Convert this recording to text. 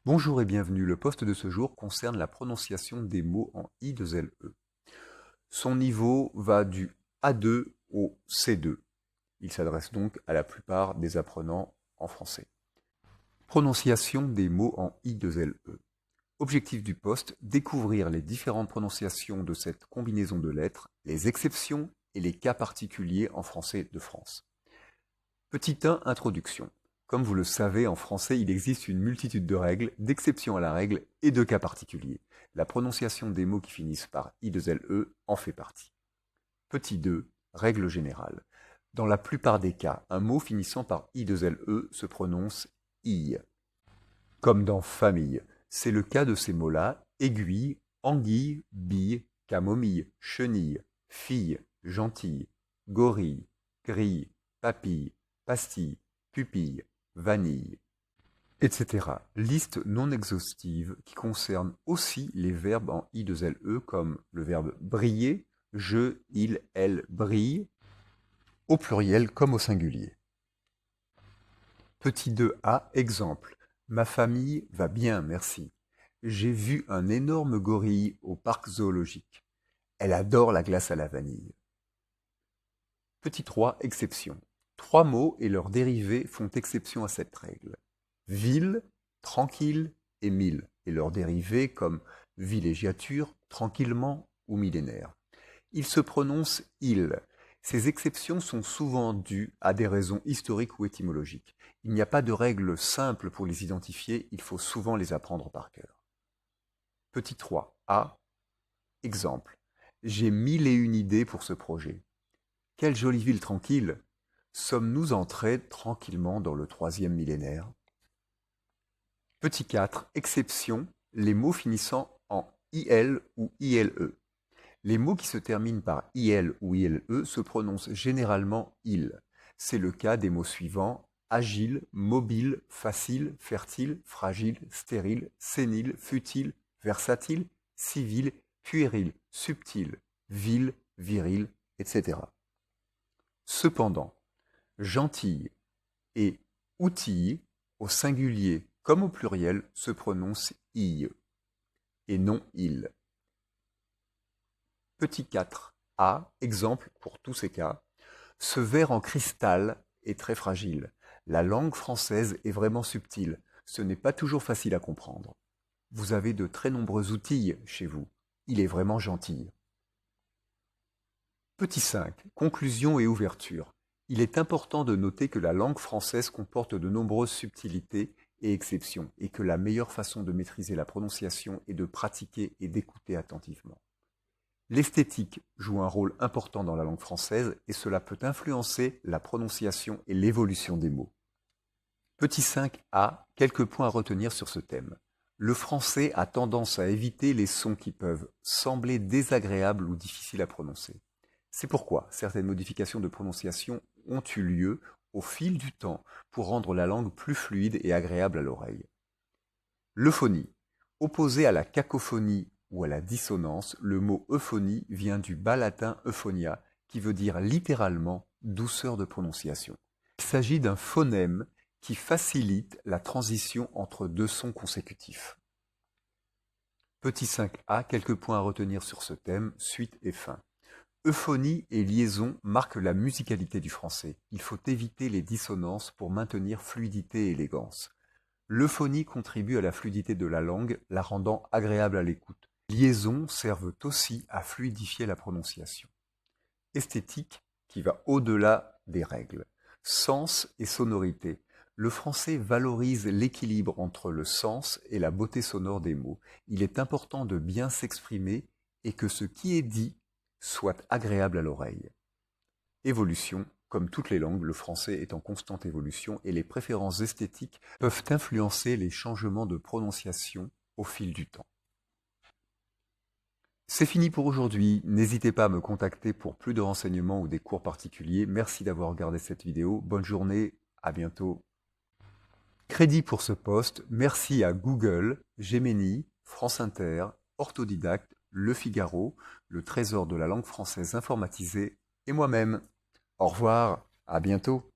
Bonjour et bienvenue, le post de ce jour concerne la prononciation des mots en I2LE. Son niveau va du A2 au C2. Il s'adresse donc à la plupart des apprenants en français. Prononciation des mots en I2LE. Objectif du post, découvrir les différentes prononciations de cette combinaison de lettres, les exceptions et les cas particuliers en français de France. Petit 1, introduction. Comme vous le savez, en français, il existe une multitude de règles, d'exceptions à la règle et de cas particuliers. La prononciation des mots qui finissent par I2LE en fait partie. Petit 2, règle générale. Dans la plupart des cas, un mot finissant par I2LE se prononce I. Comme dans famille, c'est le cas de ces mots-là, aiguille, anguille, bille, camomille, chenille, fille, gentille, gorille, grille, papille, pastille, pupille, vanille, etc. Liste non exhaustive qui concerne aussi les verbes en I2LE comme le verbe briller, je, il, elle brille, au pluriel comme au singulier. Petit 2a, exemple. Ma famille va bien, merci. J'ai vu un énorme gorille au parc zoologique. Elle adore la glace à la vanille. Petit 3, exception. Trois mots et leurs dérivés font exception à cette règle. Ville, tranquille et mille, et leurs dérivés comme villégiature, tranquillement ou millénaire. Ils se prononcent il. Ces exceptions sont souvent dues à des raisons historiques ou étymologiques. Il n'y a pas de règle simple pour les identifier, il faut souvent les apprendre par cœur. Petit 3. A. Exemple. J'ai mille et une idées pour ce projet. Quelle jolie ville tranquille! Sommes-nous entrés tranquillement dans le troisième millénaire? Petit 4. Exception. Les mots finissant en IL ou ILE. Les mots qui se terminent par IL ou ILE se prononcent généralement il. C'est le cas des mots suivants: agile, mobile, facile, fertile, fragile, stérile, sénile, futile, versatile, civil, puéril, subtil, vil, viril, etc. Cependant, gentille et outille, au singulier comme au pluriel, se prononcent i et non il. Petit 4. A, exemple pour tous ces cas. Ce verre en cristal est très fragile. La langue française est vraiment subtile. Ce n'est pas toujours facile à comprendre. Vous avez de très nombreux outils chez vous. Il est vraiment gentil. Petit 5. Conclusion et ouverture. Il est important de noter que la langue française comporte de nombreuses subtilités et exceptions, et que la meilleure façon de maîtriser la prononciation est de pratiquer et d'écouter attentivement. L'esthétique joue un rôle important dans la langue française et cela peut influencer la prononciation et l'évolution des mots. Petit 5a, quelques points à retenir sur ce thème. Le français a tendance à éviter les sons qui peuvent sembler désagréables ou difficiles à prononcer. C'est pourquoi certaines modifications de prononciation ont eu lieu au fil du temps pour rendre la langue plus fluide et agréable à l'oreille. L'euphonie. Opposé à la cacophonie ou à la dissonance, le mot euphonie vient du bas latin euphonia, qui veut dire littéralement douceur de prononciation. Il s'agit d'un phonème qui facilite la transition entre deux sons consécutifs. Petit 5a, quelques points à retenir sur ce thème, suite et fin. Euphonie et liaison marquent la musicalité du français. Il faut éviter les dissonances pour maintenir fluidité et élégance. L'euphonie contribue à la fluidité de la langue, la rendant agréable à l'écoute. Les liaisons servent aussi à fluidifier la prononciation. Esthétique, qui va au-delà des règles. Sens et sonorité. Le français valorise l'équilibre entre le sens et la beauté sonore des mots. Il est important de bien s'exprimer et que ce qui est dit soit agréable à l'oreille. Évolution. Comme toutes les langues, le français est en constante évolution et les préférences esthétiques peuvent influencer les changements de prononciation au fil du temps. C'est fini pour aujourd'hui. N'hésitez pas à me contacter pour plus de renseignements ou des cours particuliers. Merci d'avoir regardé cette vidéo. Bonne journée. À bientôt. Crédit pour ce post. Merci à Google, Gemini, France Inter, Orthodidacte, Le Figaro, le Trésor de la langue française informatisée et moi-même. Au revoir, à bientôt.